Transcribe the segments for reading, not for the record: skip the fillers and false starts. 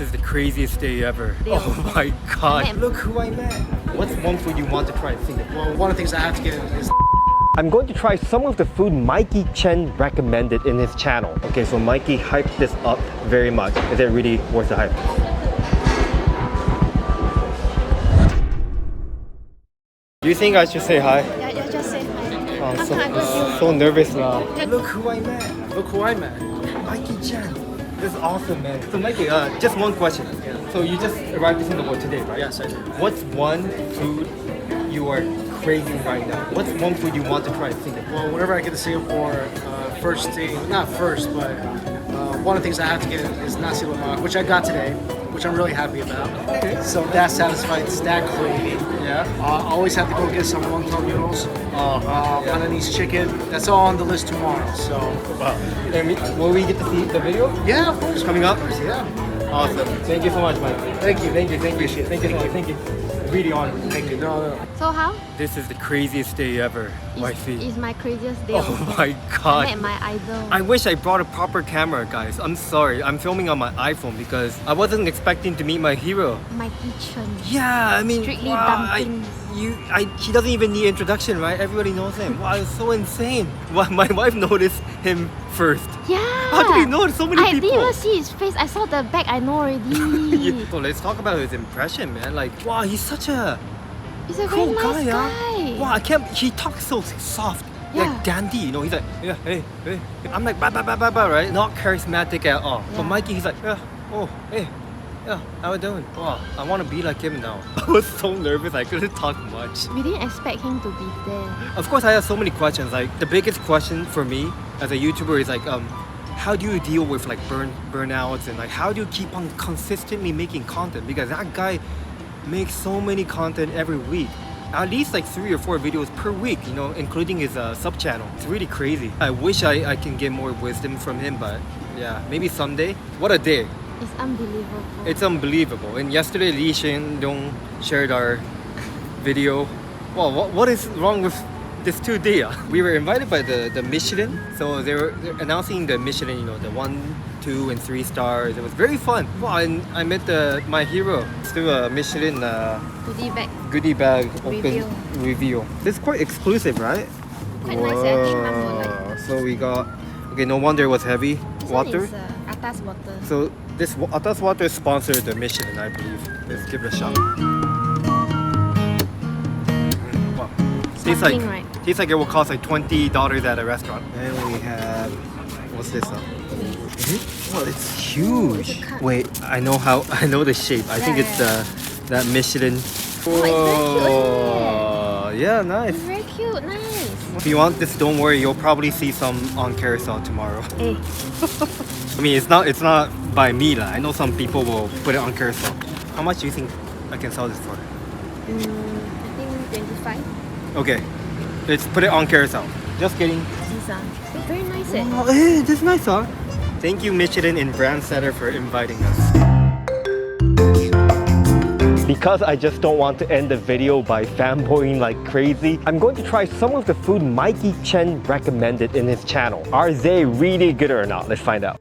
is the craziest day ever. Oh my god. Look who I met. What's one food you want to try in Singapore? Well, one of the things I have to get is I'm going to try some of the food Mikey Chen recommended in his channel. Okay, so Mikey hyped this up very much. Is it really worth the hype? Do you think I should say hi? Yeah, just say hi. Oh, so nervous now. look who I met. Look who I met. Mikey Chen. This is awesome, man. So Mikey, just one question. So you just arrived in Singapore today, right? Yes, I did. What's one food you are craving right now? What's one food you want to try in Singapore? Well, whenever I get to Singapore, first thing, not first, but one of the things I have to get is nasi lemak, which I got today, which I'm really happy about. Okay. So that satisfies that craving. Yeah. Always have to go get some Wantons noodles, Hainanese chicken. That's all on the list tomorrow. So. Wow. And will we get to see the video? Yeah, of course. Coming up? Yeah. Awesome. Thank you so much, Mike. Thank you. Thank you so much. Thank you. Really honored. Thank you. No. So how? This is the craziest day ever, wifey. It's my craziest day. Oh my I god. met my idol. I wish I brought a proper camera, guys. I'm sorry. I'm filming on my iPhone because I wasn't expecting to meet my hero. Mikey Chen. Yeah, I mean, Strictly wow, Dumpling. he doesn't even need introduction, right? Everybody knows him. Wow, it's so insane. Wow, my wife noticed him first. Yeah. How did he know so many I people? didn't even see his face. I saw the back. I know already. Yeah, so let's talk about his impression, man. Like, wow, he's such a He's a cool very nice guy. guy. Wow, I can't. He talks so soft, Yeah. like dandy. You know, he's like, yeah, hey. I'm like, ba, right? Not charismatic at all. But Yeah. Mikey, he's like, yeah, oh, hey, yeah, how you doing? Wow, I want to be like him now. I was so nervous. I couldn't talk much. We didn't expect him to be there. Of course, I have so many questions. Like the biggest question for me as a YouTuber is like, how do you deal with like burnouts and like how do you keep on consistently making content? Because that guy makes so many content every week. At least like 3 or 4 videos per week, you know, including his sub channel. It's really crazy. I wish I can get more wisdom from him, but yeah, maybe someday. What a day. It's unbelievable. It's unbelievable. And yesterday, Lee Shen Dong shared our video. Well, what is wrong with this today? We were invited by the Michelin. So they're announcing the Michelin, you know, the 1, 2, and 3 stars. It was very fun. Wow, and I met my hero. Let's do a Michelin goodie bag open reveal. This is quite exclusive, right? Quite nice. I think Mom will like. So we got, okay, no wonder it was heavy. This Water. one is Atas water. So this Atas Water sponsored the Michelin, I believe. Let's give it a shot. Wow. Tastes like, Right? tastes like it will cost like $20 at a restaurant. And we have, what's this? Oh, it's huge. It's a cup. Wait, I know the shape. I think it's that Michelin. Oh, it's very cute. Yeah, nice. It's very cute. Nice. If you want this, don't worry. You'll probably see some on carousel tomorrow. Hey. I mean, it's not by me lah. I know some people will put it on carousel. How much do you think I can sell this for? I think 25. Okay, let's put it on carousel. Just kidding. These are very nice. Oh, hey, this is nice, huh? Thank you, Michelin and Brand Setter, for inviting us. Because I just don't want to end the video by fanboying like crazy, I'm going to try some of the food Mikey Chen recommended in his channel. Are they really good or not? Let's find out.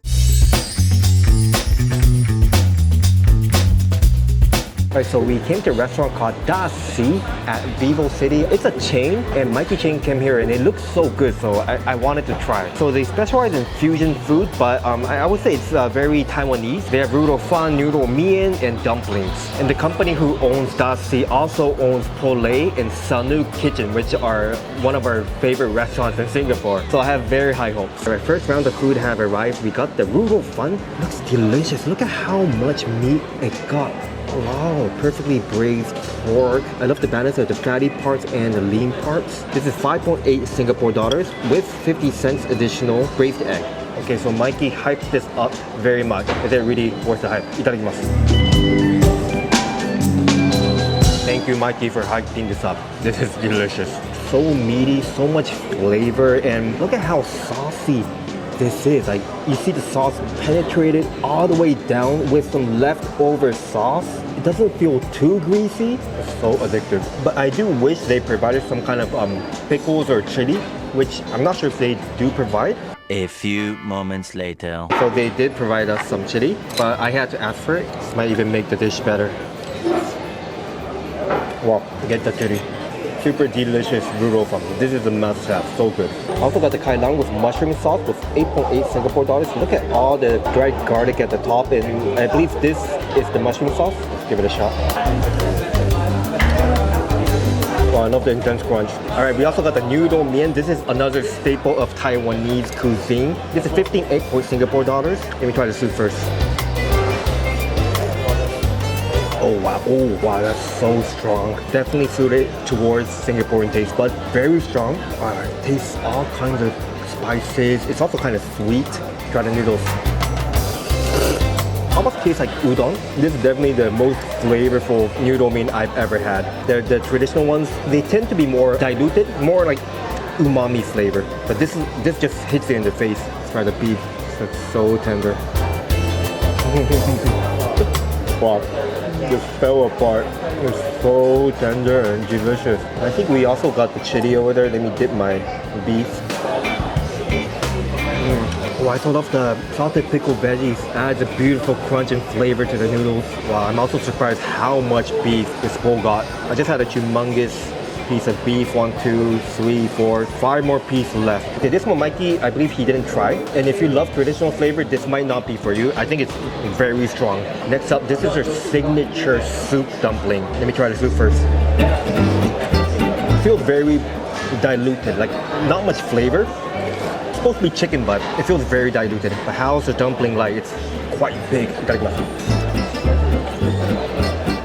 Alright, so we came to a restaurant called Da Si at Vivo City. It's a chain, and Mikey Cheng came here and it looks so good, so I wanted to try it. So they specialize in fusion food, but I would say it's very Taiwanese. They have Lurofan, noodle mian, and dumplings. And the company who owns Da Si also owns Polay and Sanu Kitchen, which are one of our favorite restaurants in Singapore. So I have very high hopes. Alright, first round of food have arrived. We got the Lurofan. Looks delicious. Look at how much meat it got. Wow, perfectly braised pork. I love the balance of the fatty parts and the lean parts. This is 5.8 Singapore dollars with 50 cents additional braised egg. Okay, so Mikey hyped this up very much. Is it really worth the hype? Itadakimasu. Thank you, Mikey, for hyping this up. This is delicious. So meaty, so much flavor, and look at how saucy this is. Like, you see the sauce penetrated all the way down with some leftover sauce. It doesn't feel too greasy. It's so addictive. But I do wish they provided some kind of pickles or chili, which I'm not sure if they do provide. A few moments later. So they did provide us some chili, but I had to ask for it. This might even make the dish better. Wow, get the chili. Super delicious Lurofan. This is a must-have, so good. Also got the kai lan with mushroom sauce with 8.8 Singapore dollars. Look at all the dried garlic at the top, and I believe this is the mushroom sauce. Let's give it a shot. Oh, I love the intense crunch. Alright, we also got the noodle mian. This is another staple of Taiwanese cuisine. This is 15.8 Singapore dollars. Let me try the soup first. Oh wow, that's so strong. Definitely suited towards Singaporean taste, but very strong. It tastes all kinds of spices. It's also kind of sweet. Try the noodles. Almost tastes like udon. This is definitely the most flavorful noodle mian I've ever had. The traditional ones, they tend to be more diluted, more like umami flavor. But this just hits it in the face. Let's try the beef. It's so tender. Wow, just fell apart. It's so tender and delicious. I think we also got the chili over there. Let me dip my beef. Oh, I love the salted pickled veggies. Adds a beautiful crunch and flavor to the noodles. Wow, I'm also surprised how much beef this bowl got. I just had a humongous piece of beef. 1, 2, 3, 4, 5 more pieces left. Okay, this one Mikey, I believe he didn't try. And if you love traditional flavor, this might not be for you. I think it's very strong. Next up, this is her signature soup dumpling. Let me try the soup first. It feels very diluted, like not much flavor. Supposed to be chicken, but it feels very diluted. But how's the dumpling like? It's quite big.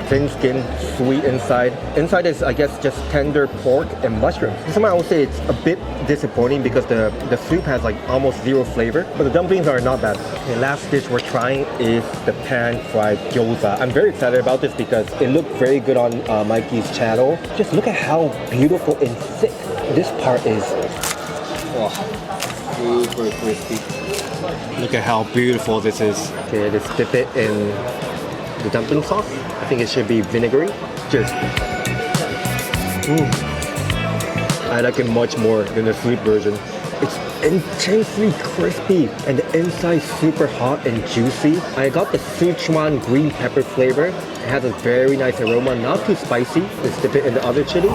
Thin skin, sweet inside. Inside is, I guess, just tender pork and mushrooms. Somehow I would say it's a bit disappointing because the soup has like almost zero flavor, but the dumplings are not bad. The last dish we're trying is the pan-fried gyoza. I'm very excited about this because it looked very good on Mikey's channel. Just look at how beautiful and thick this part is. Oh. Super crispy. Look at how beautiful this is. Okay, let's dip it in the dumpling sauce. I think it should be vinegary. Cheers. I like it much more than the sweet version. It's intensely crispy and the inside super hot and juicy. I got the Sichuan green pepper flavor. It has a very nice aroma, not too spicy. Let's dip it in the other chili.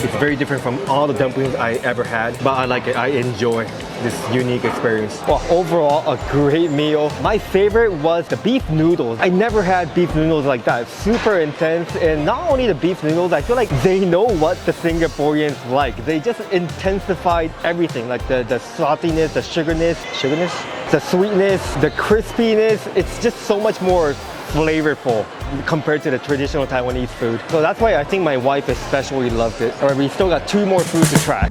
It's very different from all the dumplings I ever had, but I like it. I enjoy this unique experience. Well, overall, a great meal. My favorite was the beef noodles. I never had beef noodles like that. Super intense, and not only the beef noodles, I feel like they know what the Singaporeans like. They just intensified everything, like the saltiness, the sugarness, the sweetness, the crispiness. It's just so much more flavorful compared to the traditional Taiwanese food. So that's why I think my wife especially loved it. Alright, we still got 2 more food to try.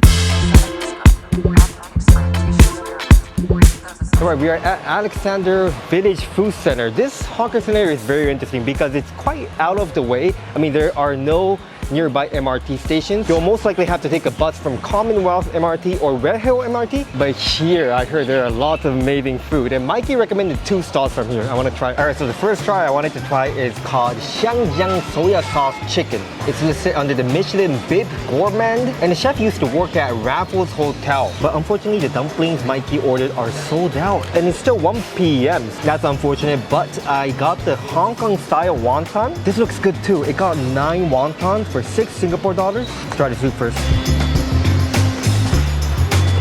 Alright, we are at Alexander Village Food Center. This hawker center is very interesting because it's quite out of the way. I mean, there are no nearby MRT stations. You'll most likely have to take a bus from Commonwealth MRT or Red Hill MRT. But here, I heard there are lots of amazing food. And Mikey recommended 2 stalls from here I want to try. Alright, so the first try I wanted to try is called Xiang soya sauce chicken. It's listed under the Michelin Bib Gourmand. And the chef used to work at Raffles Hotel. But unfortunately, the dumplings Mikey ordered are sold out. And it's still 1 p.m. That's unfortunate, but I got the Hong Kong style wonton. This looks good too. It got 9 wontons for 6 Singapore dollars. Let's try the soup first.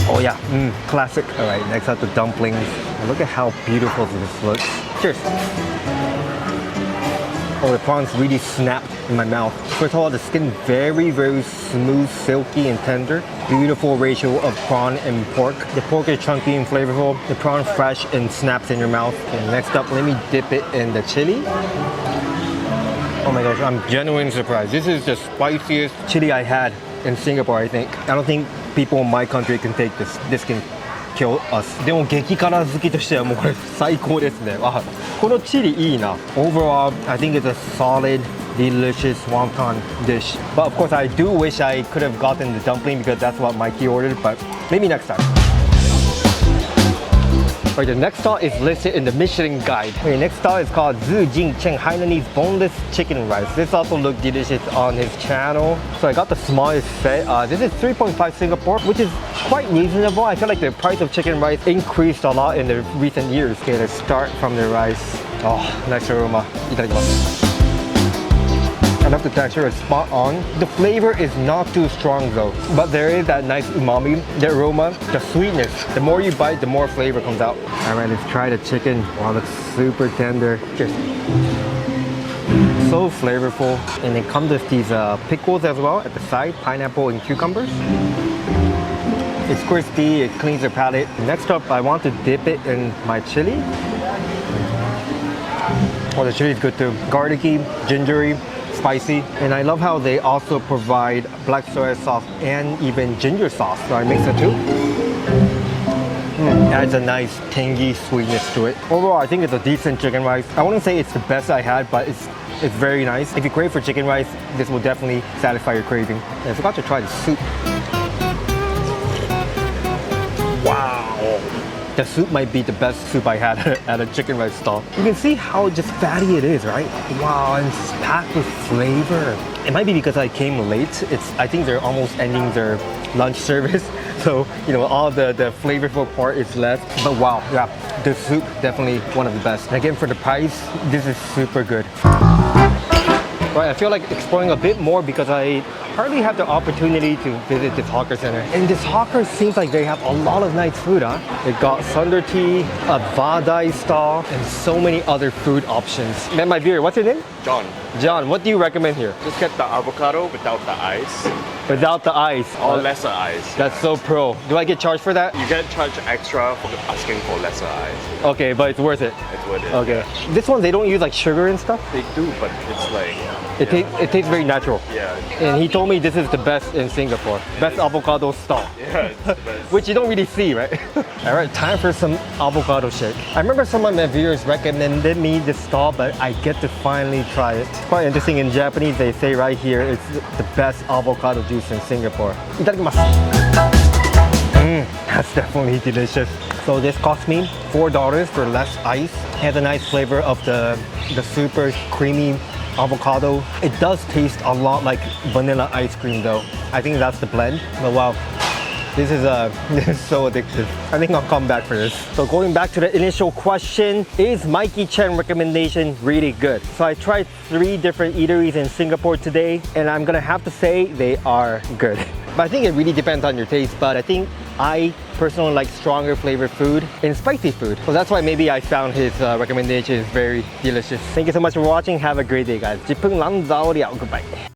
Oh yeah, classic. All right, next up the dumplings. Look at how beautiful this looks. Cheers. Oh, the prawns really snapped in my mouth. First of all, the skin very, very smooth, silky and tender. Beautiful ratio of prawn and pork. The pork is chunky and flavorful. The prawn fresh and snaps in your mouth. Okay, next up, let me dip it in the chili. Oh my gosh, I'm genuinely surprised. This is the spiciest chili I had in Singapore, I think. I don't think people in my country can take this. This can kill us. でも激辛好きとしてはもうこれ最高ですね。あ、このチリいいな。Overall, I think it's a solid, delicious wonton dish. But of course, I do wish I could have gotten the dumpling because that's what Mikey ordered, but maybe next time. Alright, the next stall is listed in the Michelin guide. Okay, next stall is called Jing Cheng Hainanese boneless chicken rice. This also looked delicious on his channel. So I got the smallest set. This is 3.5 Singapore, which is quite reasonable. I feel like the price of chicken rice increased a lot in the recent years. Okay, let's start from the rice. Oh, nice aroma. Itadakimasu. I love the texture, it's spot on. The flavor is not too strong though, but there is that nice umami, the aroma, the sweetness. The more you bite, the more flavor comes out. Alright, let's try the chicken. Wow, looks super tender. Cheers. So flavorful. And it comes with these pickles as well at the side, pineapple and cucumbers. It's crispy, it cleans the palate. Next up, I want to dip it in my chili. Oh, the chili is good too. Garlicky, gingery, spicy. And I love how they also provide black soy sauce and even ginger sauce. So I mix the two. Adds a nice tangy sweetness to it. Overall, I think it's a decent chicken rice. I wouldn't say it's the best I had, but it's very nice. If you crave for chicken rice, this will definitely satisfy your craving. And I forgot to try the soup. Wow! The soup might be the best soup I had at a chicken rice stall. You can see how just fatty it is, right? Wow, and it's packed with flavor. It might be because I came late. I think they're almost ending their lunch service. So, you know, all the flavorful part is left. But wow, yeah, the soup, definitely one of the best. And again, for the price, this is super good. Right, I feel like exploring a bit more because I hardly have the opportunity to visit this hawker center. And this hawker seems like they have a lot of nice food, huh? They got thunder tea, a vadai stall, and so many other food options. Man, my viewer, what's your name? John, John, what do you recommend here? just get the avocado without the ice Without the ice. or lesser ice. That's so pro. Do I get charged for that? You get charged extra for asking for lesser ice. Okay, but it's worth it. It's worth it. Okay. This one, they don't use like sugar and stuff? They do, but it's like It tastes very natural. yeah, And he told me this is the best in Singapore. Best avocado stall. yeah, it's the best. Which you don't really see, right? Alright, time for some avocado shake. I remember some of my viewers recommended me this stall, but I get to finally try it. It's quite interesting. In Japanese, they say right here, it's the best avocado juice in Singapore. Itadakimasu. That's definitely delicious. So this cost me $4 for less ice. It has a nice flavor of the super creamy avocado. It does taste a lot like vanilla ice cream though. I think that's the blend. But wow, this is so addictive. I think I'll come back for this. So going back to the initial question, is Mikey Chen recommendation really good? So I tried 3 different eateries in Singapore today, and I'm gonna have to say they are good. But I think it really depends on your taste, but I think I personally like stronger flavored food and spicy food. So that's why maybe I found his recommendation is very delicious. Thank you so much for watching. Have a great day, guys. 10分lang早了. Goodbye.